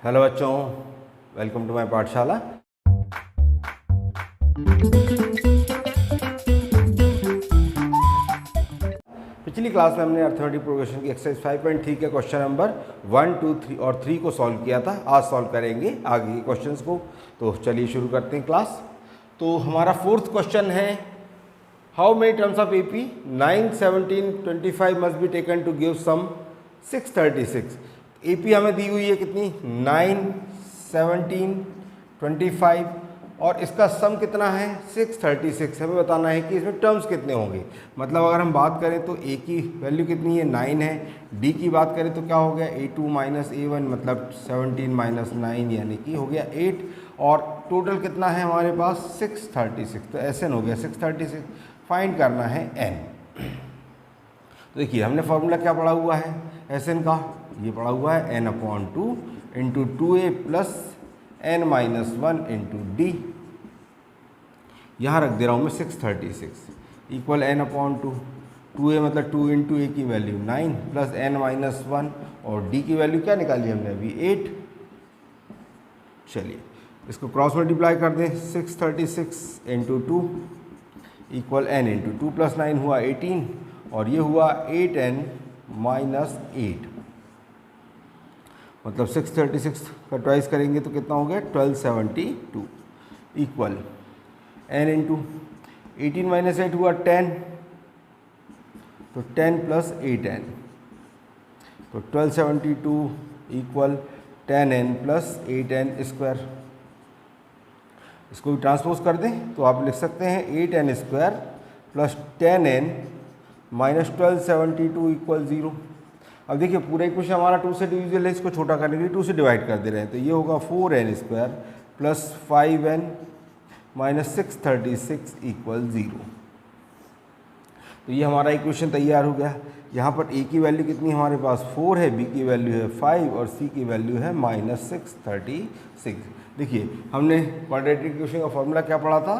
Hello बच्चों, welcome to my पाठशाला। पिछली क्लास में हमने अर्थमेटिक प्रोग्रेशन की एक्सरसाइज 5.3 के क्वेश्चन नंबर 1, 2, 3 और 3 को सॉल्व किया था। आज सॉल्व करेंगे आगे के क्वेश्चंस को। तो चलिए शुरू करते हैं क्लास। तो हमारा फोर्थ क्वेश्चन है, how many terms of AP 9, 17, 25 must be taken to give sum 636। AP हमें दी हुई है कितनी, 9, 17, 25 और इसका सम कितना है 636। हमें बताना है कि इसमें टर्म्स कितने होंगे। मतलब अगर हम बात करें तो ए की वैल्यू कितनी है, 9 है। डी की बात करें तो क्या हो गया, A2 माइनस A1 मतलब 17 माइनस 9 यानी कि हो गया 8। और टोटल कितना है हमारे पास 636। तो SN हो गया 636। फाइंड करना है N। तो देखिए हमने फॉर्मूला क्या पढ़ा हुआ है SN का, ये पढ़ा हुआ है n/2 into 2a plus n-1 into D. यहाँ रख दे रहा हूँ मैं 636 इक्वल n/2। 2a मतलब 2 इंटू ए की वैल्यू 9 प्लस n-1 और डी की वैल्यू क्या निकाली हमने अभी 8। चलिए इसको क्रॉस मल्टीप्लाई कर दें, 636 into 2 equal n into 2 plus 9 हुआ 18 और ये हुआ 8n माइनस 8। मतलब 636 का ट्वाइस करेंगे तो कितना हो गया 1272 इक्वल n इंटू 18 माइनस 8 हुआ 10, तो 10 प्लस 8n तो 1272 equal 10n plus 8n square. इसको भी ट्रांसपोज कर दें तो आप लिख सकते हैं 8n square plus 10n minus 1272 equal 0। अब देखिए पूरा इक्वेशन हमारा 2 से डिविजिबल है, इसको छोटा करने के लिए 2 से डिवाइड कर दे रहे हैं। तो ये होगा 4n square plus 5n minus 636 equal 0। तो ये हमारा इक्वेशन तैयार हो गया। यहाँ पर a की वैल्यू कितनी हमारे पास 4 है, b की वैल्यू है 5 और c की वैल्यू है माइनस 636। देखिए हमने क्वाड्रेटिक इक्वेशन का फॉर्मूला क्या पढ़ा था,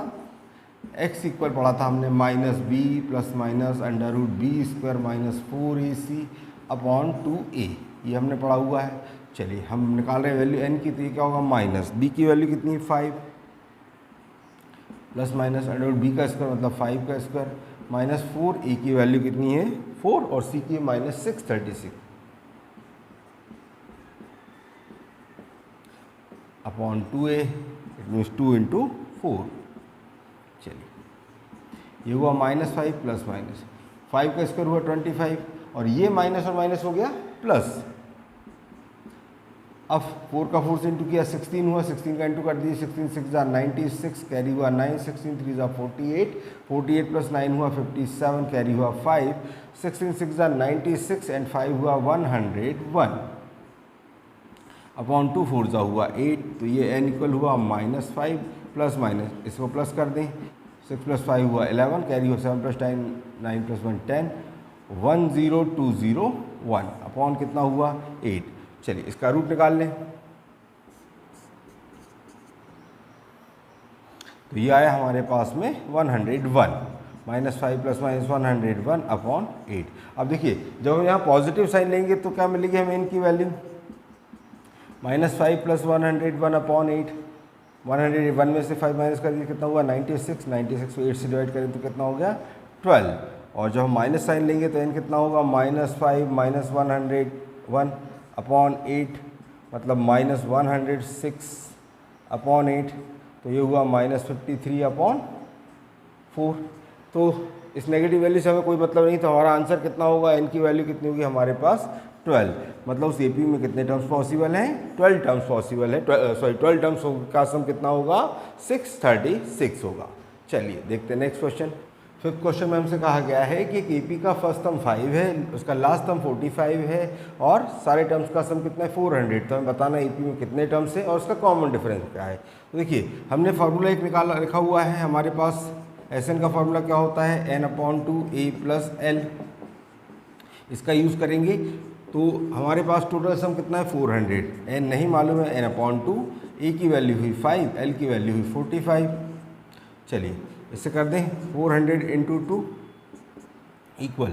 x इक्वल पढ़ा था हमने minus b plus minus under root b square minus 4ac upon 2a, ये हमने पढ़ा हुआ है। चलिए हम निकाल रहे हैं वैल्यू n की, तो ये क्या होगा माइनस b की वैल्यू कितनी है 5 plus minus under root b का स्क्वायर मतलब 5 का स्क्वायर माइनस 4a की वैल्यू कितनी है 4 और c की minus 636 upon 2a, it means 2 into 4। चलिए ये हुआ माइनस 5 प्लस माइनस 5 का स्क्वायर हुआ 25 और ये माइनस और माइनस हो गया प्लस। अब 4 का 4 से इंटू किया 16 हुआ, 16 का इंटू कर दिए 16 6 जा 96 कैरी हुआ 9, 16 3 जा 48, 48 प्लस 9 हुआ 57 कैरी हुआ 5, 16 6 जा 96 एंड 5 हुआ 101 अपॉन 2 4 जा हुआ 8। तो ये n इक्वल हुआ माइनस 5 प्लस माइनस, इसको प्लस कर दें 6 प्लस 5 हुआ 11 कैरी हुआ 7 प्लस 9 प्लस 1 10 10201 अपॉन कितना हुआ 8। चलिए इसका रूट निकाल लें। तो ये आया हमारे पास में 101 माइनस 5 प्लस माइनस 101 अपॉन 8। अब देखिए जब हम यहाँ पॉजिटिव साइन लेंगे तो क्या मिलेगी हमें इनकी वैल्यू माइनस 5 प्लस 101 अपॉन 8। 101 में से 5 माइनस कर दिए कितना हुआ 96, 96 को 8 से डिवाइड करें तो कितना हो गया 12। और जब हम माइनस साइन लेंगे तो n कितना होगा माइनस 5 माइनस 101 अपॉन 8 मतलब माइनस 106 अपॉन 8। तो ये हुआ माइनस 53 अपॉन 4। तो इस नेगेटिव वैल्यू से हमें कोई मतलब नहीं, तो हमारा आंसर कितना होगा, n की वैल्यू कितनी होगी हमारे पास 12। मतलब उस एपी में कितने टर्म्स पॉसिबल हैं 12 टर्म्स पॉसिबल है। 12 टर्म्स का सम कितना होगा 636 होगा। चलिए देखते हैं नेक्स्ट क्वेश्चन। फिफ्थ क्वेश्चन में हमसे कहा गया है कि एक एपी का फर्स्ट टर्म 5 है, उसका लास्ट टर्म 45 है और सारे टर्म्स का सम कितना है 400। तो हमें बताना है एपी में कितने टर्म्स है और उसका कॉमन डिफरेंस क्या है। तो देखिए हमने फार्मूला एक निकाला रखा हुआ है हमारे पास। SN का फार्मूला क्या होता है n/2a प्लस l। इसका यूज़ करेंगे तो हमारे पास टोटल सम कितना है 400। n नहीं मालूम है, n/2 a की वैल्यू हुई 5, l की वैल्यू हुई 45। चलिए इससे कर दें 400 इंटू 2 इक्वल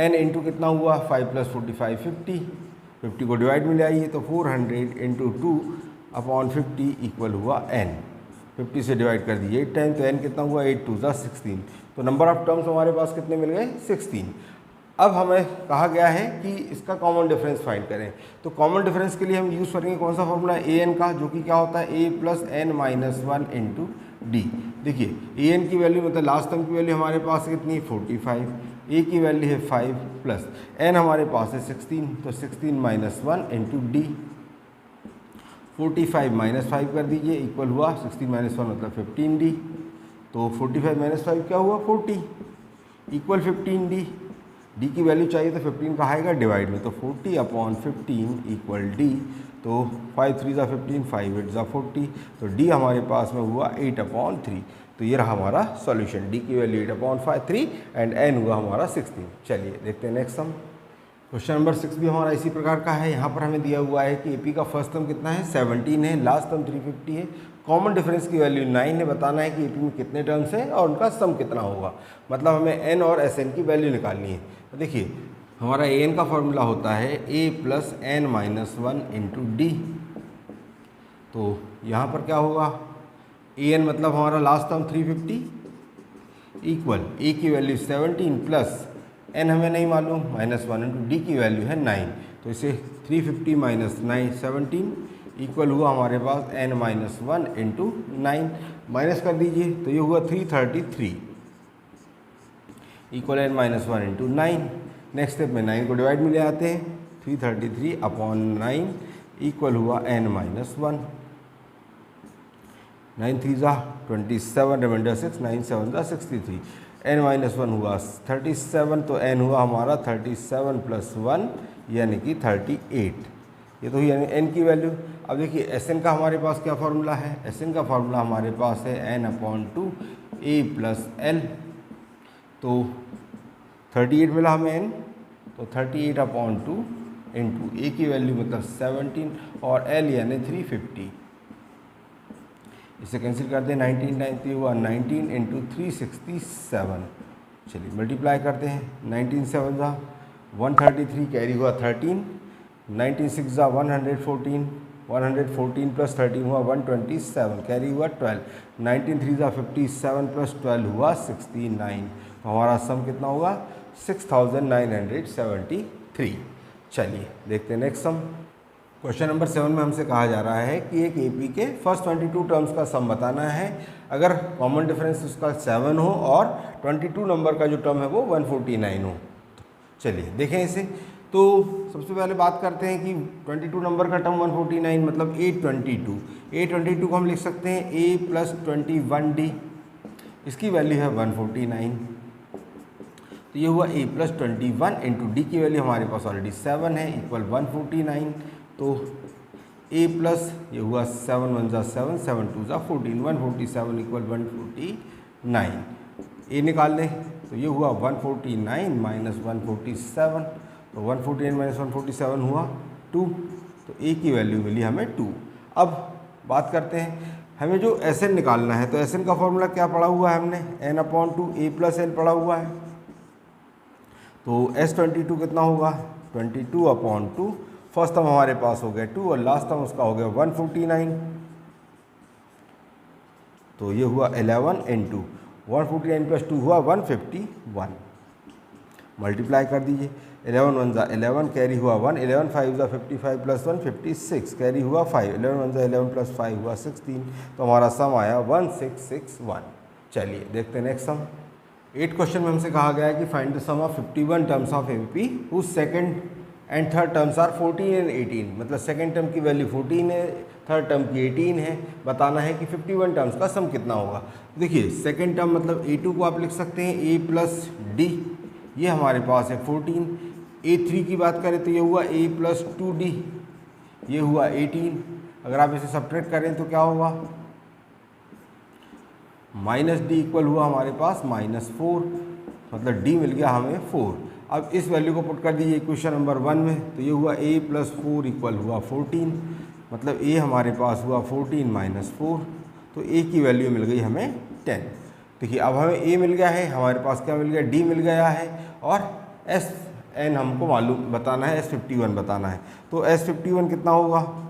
n इंटू कितना हुआ 5 प्लस 45 50 50 को डिवाइड में ले आइए तो 400 इंटू 2 अपॉन 50 इक्वल हुआ n। 50 से डिवाइड कर दिए 8 टाइम, तो n कितना हुआ 8 2 ज़ा 16। तो नंबर ऑफ टर्म्स हमारे पास कितने मिल गए 16। अब हमें कहा गया है कि इसका कॉमन डिफरेंस फाइंड करें। तो कॉमन डिफरेंस के लिए हम यूज़ करेंगे कौन सा फॉर्मूला ए एन का, जो कि क्या होता है a plus N minus one into d. देखिए ए एन की वैल्यू मतलब लास्ट टर्म की वैल्यू हमारे पास कितनी है 45, ए की वैल्यू है 5 प्लस एन हमारे पास है 16, तो 16 minus one into D. 45 minus 5 कर दीजिए इक्वल हुआ 16 माइनस वन मतलब 15d। तो 45 माइनस 5 क्या हुआ 40 इक्वल 15d। डी की वैल्यू चाहिए तो 15 का आएगा डिवाइड में, तो 40 अपॉन 15 इक्वल डी। तो 5 3 ज़ा 15, 5 8 ज़ा 40, तो डी हमारे पास में हुआ 8/3। तो ये रहा हमारा सॉल्यूशन, डी की वैल्यू 8/3 एंड एन हुआ हमारा 16। चलिए देखते हैं नेक्स्ट सम। क्वेश्चन नंबर 6 भी हमारा इसी प्रकार का है। यहाँ पर हमें दिया हुआ है कि एपी का फर्स्ट टर्म कितना है 17 है, लास्ट टर्म 350 है, कॉमन डिफरेंस की वैल्यू 9 है। बताना है कि एपी में कितने टर्म्स हैं और उनका सम कितना होगा, मतलब हमें एन और एस एन की वैल्यू निकालनी है। तो देखिए हमारा ए एन का फॉर्मूला होता है A plus N minus one into D. तो यहाँ पर क्या होगा ए एन मतलब हमारा लास्ट टर्म 350 इक्वल ए की वैल्यू 17 प्लस एन हमें नहीं मालूम माइनस वन इंटू डी की वैल्यू है 9। तो इसे 350 माइनस 9 17 इक्वल हुआ हमारे पास N minus one into 9। Minus कर दीजिए तो ये हुआ 333 equal N minus one into 9। Next step में 9 को डिवाइड में ले आते हैं, 333 अपॉन 9 इक्वल हुआ एन माइनस वन। 9 3 ज़ा 27, रिमाइंडर 6, 9 7 ज़ा 63, एन माइनस वन हुआ 37, तो एन हुआ हमारा 37 प्लस 1 यानी कि 38। ये तो हुई यानी एन की वैल्यू। अब देखिए एस एन का हमारे पास क्या फार्मूला है, एस एन का फार्मूला हमारे पास है n/2 a प्लस एल। तो 38 मिला हमें n, तो 38/2 इंटू ए की वैल्यू मतलब 17 और l यानी 350। इसे कैंसिल कर दें, 19 हुआ 19 इंटू 367। चलिए मल्टीप्लाई करते हैं, 19 7 ज़ा 133 कैरी हुआ 13, 19 6 ज़ा 114, 114 प्लस 13 हुआ 127 कैरी हुआ 12, 19 3 ज़ा 57 प्लस 12 हुआ 69। तो हमारा सम कितना होगा 6973। चलिए देखते हैं नेक्स्ट सम। क्वेश्चन नंबर 7 में हमसे कहा जा रहा है कि एक एपी के फर्स्ट 22 टर्म्स का सम बताना है अगर कॉमन डिफरेंस उसका 7 हो और 22 नंबर का जो टर्म है वो 149 हो। चलिए देखें इसे। तो सबसे पहले बात करते हैं कि 22 नंबर का टर्म 149 मतलब 822। 822 को हम लिख सकते हैं a प्लस 21d, इसकी वैल्यू है 149। तो ये हुआ a प्लस 21 इंटू डी की वैल्यू हमारे पास ऑलरेडी 7 है इक्वल 149। तो a प्लस ये हुआ 7 1 ज़ा 7, 7 2 ज़ा 14, 147 इक्वल 149। a निकाल लें तो ये हुआ 149 माइनस 147, तो 149 माइनस 147 हुआ 2। तो a की वैल्यू मिली हमें 2। अब बात करते हैं हमें जो एस एन निकालना है, तो एस एन का फॉर्मूला क्या पढ़ा हुआ है हमने n/2 a प्लस एल पढ़ा हुआ है। तो S22 कितना होगा 22/2, फर्स्ट टर्म हमारे पास हो गया 2 और लास्ट टर्म उसका हो गया 149। तो ये हुआ 11 इंटू 149 प्लस 2 हुआ 151। मल्टीप्लाई कर दीजिए, 11 1 ज़ा 11 कैरी हुआ 1, 11 5 ज़ा 55 प्लस 1 56 कैरी हुआ 5, 11 1 ज़ा 11 प्लस 5 हुआ 16। तो हमारा सम आया 1661। चलिए देखते हैं नेक्स्ट सम। 8 क्वेश्चन में हमसे कहा गया है कि find the sum of 51 terms of AP whose second and third terms are 14 and 18। मतलब सेकंड टर्म की वैल्यू 14 है, थर्ड टर्म की 18 है। बताना है कि 51 टर्म्स का सम कितना होगा। देखिए सेकंड टर्म मतलब a2 को आप लिख सकते हैं a प्लस डी, ये हमारे पास है 14। a3 की बात करें तो ये हुआ a प्लस 2d, ये हुआ 18। अगर आप इसे सब्ट्रैक्ट करें तो क्या होगा माइनस डी इक्वल हुआ हमारे पास -4, मतलब d मिल गया हमें 4। अब इस वैल्यू को पुट कर दीजिए इक्वेशन नंबर 1 में, तो ये हुआ a प्लस 4 इक्वल हुआ 14, मतलब a हमारे पास हुआ 14 माइनस 4। तो a की वैल्यू मिल गई हमें 10। देखिए अब हमें a मिल गया है, हमारे पास क्या मिल गया d मिल गया है और n हमको मालूम बताना है, S51 बताना है। तो S51 कितना होगा,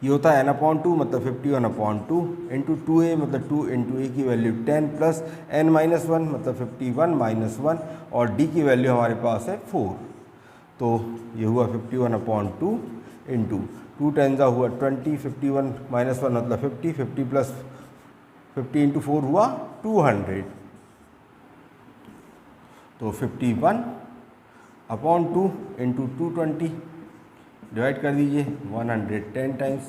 ये होता है n/2 मतलब 51/2 इंटू 2a मतलब 2 इंटू a की वैल्यू 10 प्लस n-1 मतलब 51 - 1 और d की वैल्यू हमारे पास है 4। तो ये हुआ 51/2 इंटू 2 10 हुआ 20, 51 - 1 मतलब 50, 50 प्लस 50 इंटू 4 हुआ 200। तो 51/2 इंटू 220 डिवाइड कर दीजिए 110 टाइम्स,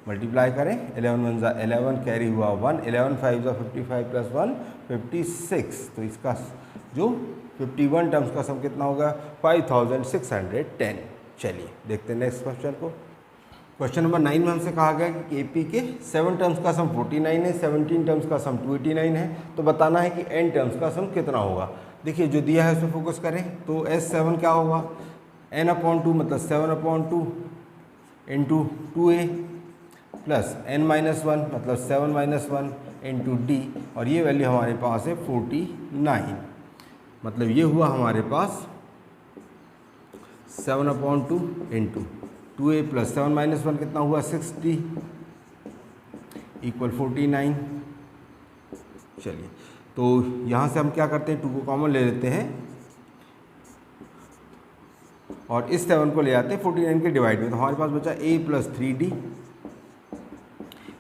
मल्टीप्लाई करें 11 1 11 कैरी हुआ 1, 11 5 55 प्लस 1 56। तो इसका जो 51 टर्म्स का सम कितना होगा 5610। चलिए देखते हैं नेक्स्ट क्वेश्चन को। क्वेश्चन नंबर 9 में हमसे कहा गया कि एपी के 7 टर्म्स का सम 49 है, 17 टर्म्स का सम 289 है। तो बताना है कि n टर्म्स का सम कितना होगा। देखिए जो दिया है उसमें फोकस करें। तो S7 क्या होगा, n/2 मतलब 7/2 इंटू 2a प्लस n-1 मतलब 7 - 1 इंटू d और ये वैल्यू हमारे पास है 49। मतलब ये हुआ हमारे पास 7/2 इंटू 2a प्लस 7 - 1 कितना हुआ 60 इक्वल 49। चलिए तो यहाँ से हम क्या करते हैं, 2 को कॉमन ले लेते हैं और इस 7 को ले आते हैं 49 के डिवाइड में। तो हमारे पास बचा a प्लस 3d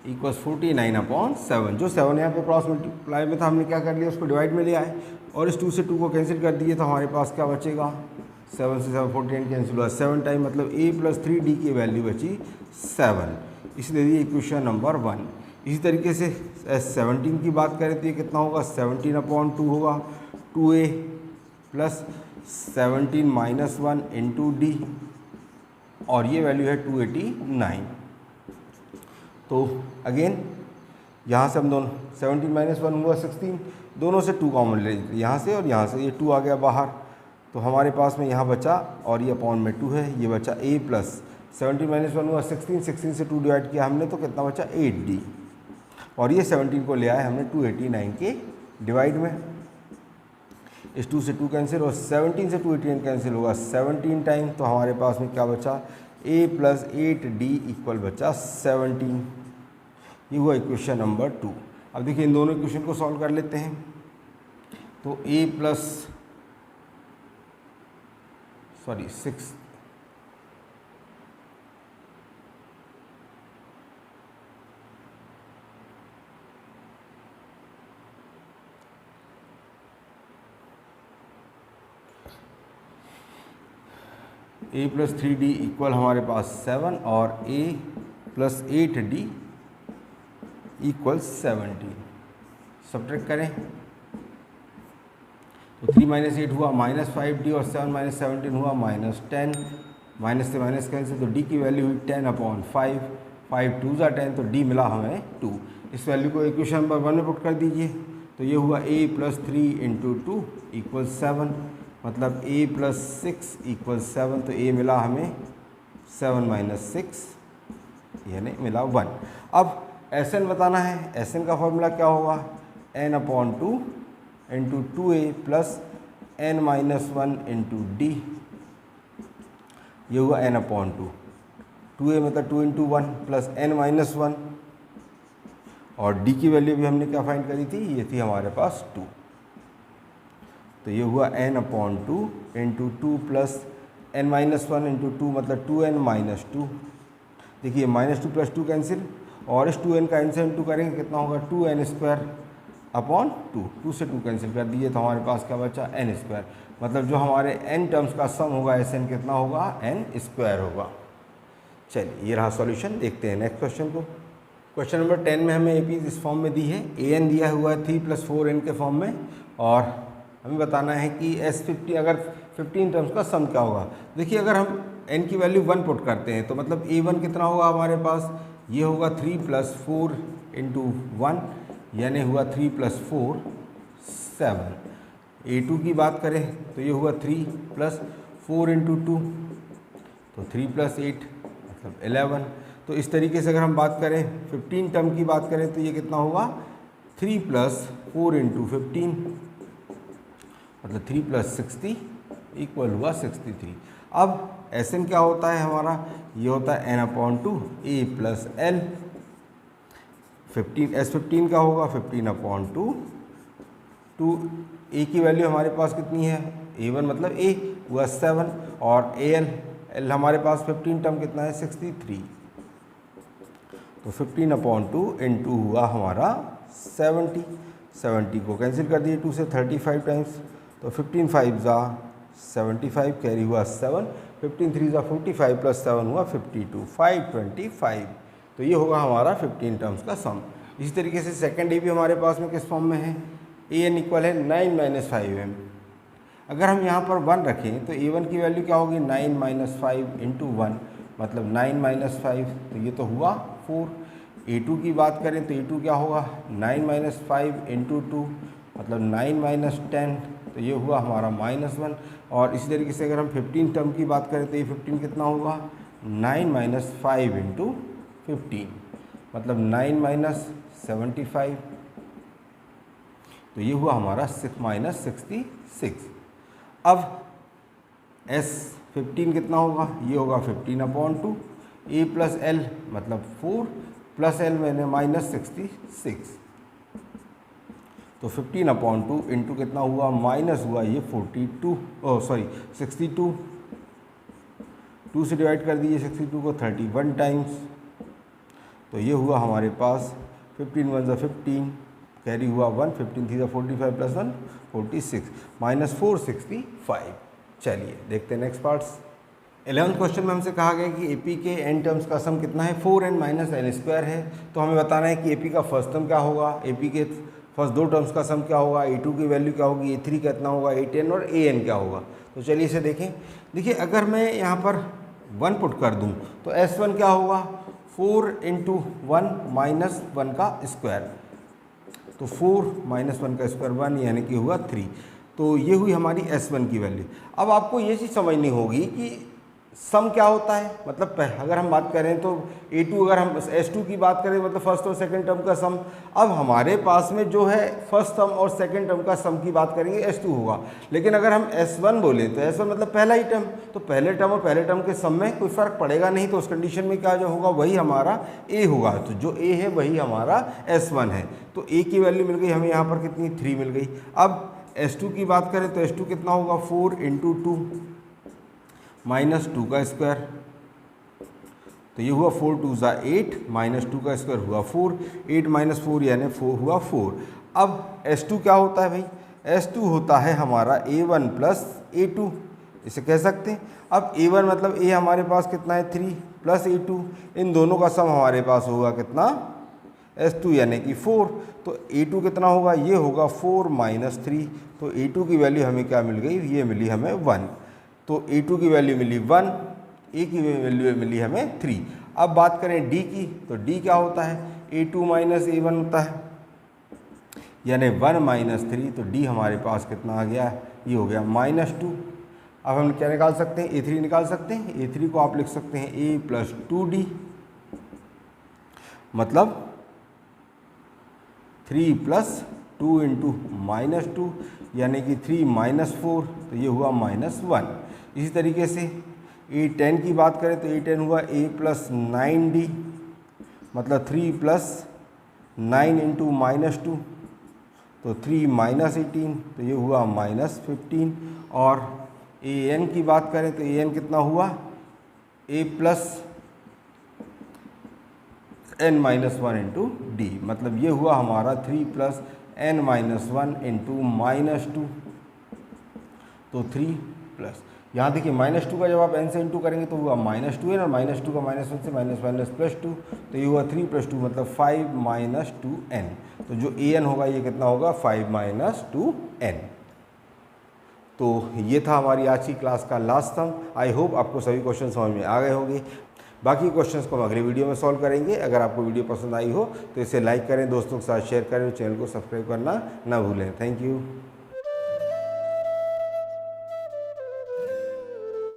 इक्वल्स 49/7। जो 7 यहाँ पे क्रॉस मल्टीप्लाई में था हमने क्या कर लिया, उसको डिवाइड में ले आए और इस 2 से 2 को कैंसिल कर दिए। तो हमारे पास क्या बचेगा, 7 से 7 49 कैंसिल हुआ 7 टाइम मतलब a प्लस 3d की वैल्यू बची 7। इसलिए ये इक्वेशन नंबर 1। इसी तरीके से 17 की बात करें तो ये कितना होगा 17/2 होगा 2a प्लस 17 - 1 इंटू d और ये वैल्यू है 289। तो अगेन यहाँ से हम दोनों 17 - 1 हुआ 16, दोनों से 2 कॉमन ले लीजिए, यहाँ से और यहाँ से, ये 2 आ गया बाहर। तो हमारे पास में यहाँ बचा और ये अपॉन में 2 है, ये बचा a प्लस 17 - 1 हुआ 16, 16 से 2 डिवाइड किया हमने तो कितना बचा 8d और ये 17 को ले आए हमने 289 के डिवाइड में। इस 2 से 2 कैंसिल और 17 से 289 कैंसिल होगा 17 टाइम। तो हमारे पास में क्या बचा a प्लस 8d इक्वल बचा 17। ये हुआ इक्वेशन नंबर 2। अब देखिए इन दोनों इक्वेशन को सॉल्व कर लेते हैं। तो a plus 6 a plus 3d equal हमारे पास 7 और a plus 8d equal 17। Subtract करें तो 3 - 8 हुआ -5d और 7 - 17 हुआ -10। माइनस से माइनस कैंसिल तो d की वैल्यू हुई 10/5, 5 2 ज़ा 10 तो d मिला हमें 2। इस वैल्यू को इक्वेशन नंबर 1 में पुट कर दीजिए। तो ये हुआ a प्लस 3 इंटू 2 इक्वल 7 मतलब a प्लस 6 इक्वल 7। तो a मिला हमें 7 - 6 यानी मिला 1। अब Sn बताना है। Sn का फॉर्मूला क्या होगा, n/2 into 2a plus n-1 into d। ये हुआ n/2, 2a मतलब 2 इंटू 1 प्लस n-1 और d की वैल्यू भी हमने क्या फाइंड करी थी, ये थी हमारे पास 2। तो ये हुआ n/2 into 2 plus n-1 into 2 मतलब 2n - 2। देखिए -2 प्लस 2 कैंसिल और इस 2n का n से इंटू करेंगे कितना होगा 2n² 2 से 2 कैंसिल कर दिए। तो हमारे पास क्या बचा n²। मतलब जो हमारे n टर्म्स का सम होगा Sn कितना होगा n² होगा। चलिए ये रहा सॉल्यूशन। देखते हैं नेक्स्ट क्वेश्चन को। क्वेश्चन नंबर 10 में हमें एपी इस फॉर्म में दी है, an दिया हुआ है 3 + 4n के फॉर्म में और हमें बताना है कि S50 अगर 15 टर्म्स का सम क्या होगा। देखिए अगर हम n की वैल्यू 1 पुट करते हैं तो मतलब a1 कितना होगा हमारे पास, ये होगा 3 + 4 इंटू 1 यानी हुआ 3 + 4 7। a2 की बात करें तो ये हुआ 3 + 4 इंटू 2 तो 3 + 8 मतलब 11। तो इस तरीके से अगर हम बात करें 15 टर्म की बात करें तो ये कितना होगा 3 + 4 इंटू 15 मतलब 3 + 60 इक्वल हुआ 63। अब Sn क्या होता है हमारा, ये होता है n/2 a plus L. 15 S15 का होगा 15/2 टू a की वैल्यू हमारे पास कितनी है, a1 मतलब a हुआ 7 और एल हमारे पास 15 टर्म कितना है 63, तो 15/2 इंटू हुआ हमारा 70 को कैंसिल कर दिए 2 से 35 टाइम्स, तो 15 5 ज़ा 75 कैरी हुआ 7, 15 3 ज़ा 45 प्लस 7 हुआ 52, 525। तो ये होगा हमारा 15 टर्म्स का सम। इसी तरीके से सेकंड ए भी हमारे पास में किस फॉर्म में है, an इक्वल है 9 - 5m। अगर हम यहाँ पर 1 रखें तो a1 की वैल्यू क्या होगी 9 - 5 इंटू 1 मतलब 9 - 5, तो ये तो हुआ 4। a2 की बात करें तो a2 क्या होगा 9 - 5 इंटू 2 मतलब 9 - 10, तो ये हुआ हमारा -1। और इसी तरीके से अगर हम 15 टर्म की बात करें तो ये 15 कितना होगा 9 - 5 इंटू 15 मतलब 9 - 75, तो ये हुआ हमारा -66। अब S15 कितना होगा, ये होगा 15/2 a प्लस एल मतलब 4 प्लस एल मैंने -66, तो 15/2 इंटू कितना हुआ माइनस हुआ ये 62, 2 से डिवाइड कर दीजिए 62 को 31 टाइम्स, तो ये हुआ हमारे पास 15 1 ज़ा 15 कैरी हुआ 1, 15 3 ज़ा 45 प्लस 1 46 -465। चलिए देखते हैं नेक्स्ट पार्ट्स। 11th क्वेश्चन में हमसे कहा गया कि एपी के एन टर्म्स का सम कितना है 4n - n² है। तो हमें बताना है कि एपी का फर्स्ट टर्म क्या होगा, एपी के फर्स्ट दो टर्म्स का सम क्या होगा, a2 की वैल्यू क्या होगी, a3 कितना होगा, a10 और an क्या होगा। तो चलिए इसे देखें। देखिए अगर मैं यहाँ पर 1 पुट कर दूँ तो S1 क्या होगा 4 × 1 - 1 का स्क्वायर, तो 4 - 1 का स्क्वायर 1 यानी कि हुआ 3। तो ये हुई हमारी S1 की वैल्यू। अब आपको ये चीज़ समझनी होगी कि सम क्या होता है, मतलब अगर हम बात करें तो A2 अगर हम S2 की बात करें मतलब फर्स्ट और सेकंड टर्म का सम। अब हमारे पास में जो है फर्स्ट टर्म और सेकंड टर्म का सम की बात करेंगे S2 होगा, लेकिन अगर हम S1 बोले तो S1 मतलब पहला ही टर्म, तो पहले टर्म और पहले टर्म के सम में कोई फ़र्क पड़ेगा नहीं, तो उस कंडीशन में क्या जो होगा वही हमारा A होगा। तो जो A है वही हमारा S1 है। तो A की वैल्यू मिल गई हमें यहाँ पर कितनी 3 मिल गई। अब S2 की बात करें तो S2 कितना होगा 4 × 2 -2 का स्क्वायर, तो ये हुआ 4 2 ज़ा 8 -2 का स्क्वायर हुआ 4, 8 - 4 यानी 4 हुआ 4। अब S2 क्या होता है भाई, S2 होता है हमारा A1 + A2, इसे कह सकते हैं। अब A1 मतलब A हमारे पास कितना है 3 प्लस A2, इन दोनों का सम हमारे पास होगा कितना S2 यानी कि 4। तो A2 कितना होगा, ये होगा 4 - 3, तो A2 की वैल्यू हमें क्या मिल गई, ये मिली हमें 1। तो A2 की वैल्यू मिली 1, A की वैल्यू मिली हमें 3। अब बात करें D की, तो D क्या होता है A2 - A1 होता है, यानी 1 - 3, तो D हमारे पास कितना आ गया, ये हो गया -2। अब हम क्या निकाल सकते हैं, A3 निकाल सकते हैं। A3 को आप लिख सकते हैं A + 2D, मतलब 3 + 2 × -2 यानी कि 3 - 4, तो ये हुआ -1। इसी तरीके से A10 की बात करें तो A10 हुआ A + 9D, मतलब 3 + 9 × -2, तो 3 - 18, तो ये हुआ -15। और AN की बात करें तो AN कितना हुआ A + n - 1 × D, मतलब ये हुआ हमारा 3 + n - 1 × -2, तो 3 प्लस यहाँ देखिए -2 का जब आप n से इंटू करेंगे तो हुआ -2n, और -2 का -1 से -2, तो ये हुआ 3 + 2 मतलब 5 - 2n। तो जो an होगा ये कितना होगा 5 - 2n। तो ये था हमारी आज की क्लास का लास्ट सम। आई होप आपको सभी क्वेश्चन समझ में आ गए होंगे। बाकी क्वेश्चंस को हम अगले वीडियो में सॉल्व करेंगे। अगर आपको वीडियो पसंद आई हो तो इसे लाइक करें, दोस्तों के साथ शेयर करें और चैनल को सब्सक्राइब करना ना भूलें। Thank you.